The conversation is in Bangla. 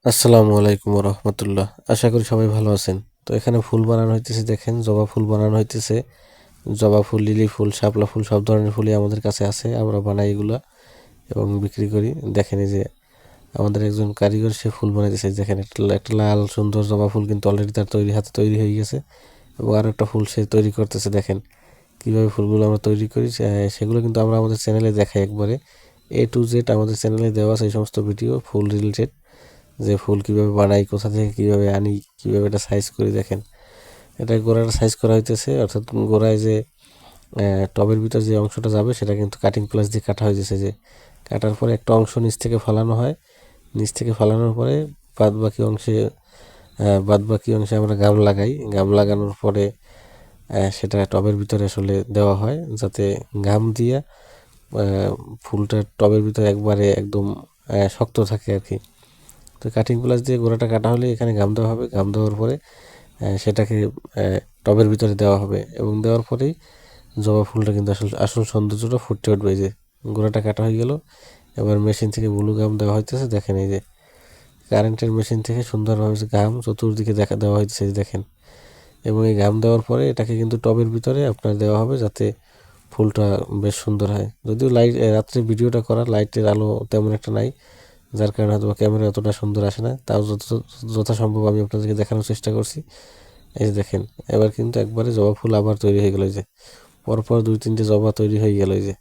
আসসালামু আলাইকুম রহমতুল্লাহ। আশা করি সবাই ভালো আছেন। তো এখানে ফুল বানানো হইতেছে, দেখেন জবা ফুল বানানো হইতেছে। জবা ফুল, লিলি ফুল, শাপলা ফুল সব ধরনের ফুলই আমাদের কাছে আছে, আমরা বানাই এগুলা এবং বিক্রি করি। দেখেন এই যে আমাদের একজন কারিগর, সে ফুল বানাইতেছে। দেখেন একটা লাল সুন্দর জবা ফুল কিন্তু অলরেডি তার হাতে তৈরি হয়ে গেছে এবং আরও একটা ফুল সে তৈরি করতেছে। দেখেন কীভাবে ফুলগুলো আমরা তৈরি করি, সেগুলো কিন্তু আমরা আমাদের চ্যানেলে দেখাই একবারে A to Z। আমাদের চ্যানেলে দেওয়া আছে এই সমস্ত ভিডিও ফুল রিলেটেড, যে ফুল কীভাবে বানাই, কোথা থেকে কীভাবে আনি, কীভাবে এটা সাইজ করি। দেখেন এটা গোড়াটা সাইজ করা হইতেছে, অর্থাৎ গোড়ায় যে টবের ভিতর যে অংশটা যাবে সেটা কিন্তু কাটিং প্লাস দিয়ে কাটা হয়েছে। যে কাটার পরে একটা অংশ নিচ থেকে ফালানো হয়, নিচ থেকে ফালানোর পরে বাদ বাকি অংশে আমরা গাম লাগাই। গাম লাগানোর পরে সেটা টবের ভিতরে আসলে দেওয়া হয়, যাতে গাম দিয়ে ফুলটা টবের ভিতরে একবারে একদম শক্ত থাকে আর কি। তো কাটিং প্লাস দিয়ে গোড়াটা কাটা হলে এখানে গাম দেওয়া হবে। গাম দেওয়ার পরে সেটাকে টবের ভিতরে দেওয়া হবে এবং দেওয়ার পরেই জবা ফুলটা কিন্তু আসল আসল সৌন্দর্যটা ফুটে উঠবে। এই যে গোড়াটা কাটা হয়ে গেল, এবার মেশিন থেকে ব্লু গাম দেওয়া হইতেছে। দেখেন এই যে কারেন্টের মেশিন থেকে সুন্দরভাবে যে গাম চতুর্দিকে দেওয়া হইতেছে, দেখেন। এবং এই গাম দেওয়ার পরে এটাকে কিন্তু টবের ভিতরে আপনার দেওয়া হবে, যাতে ফুলটা বেশ সুন্দর হয়। যদিও রাত্রে ভিডিওটা করা, লাইটের আলো তেমন একটা নাই, যার কারণে হয়তো ক্যামেরা অতটা সুন্দর আসে না। তাও যথাসম্ভব আমি আপনাদেরকে দেখানোর চেষ্টা করছি। এই যে দেখেন, এবার কিন্তু একবারে জবা ফুল আবার তৈরি হয়ে গেল। এই যে পরপর দুই তিনটে জবা তৈরি হয়ে গেল। এই যে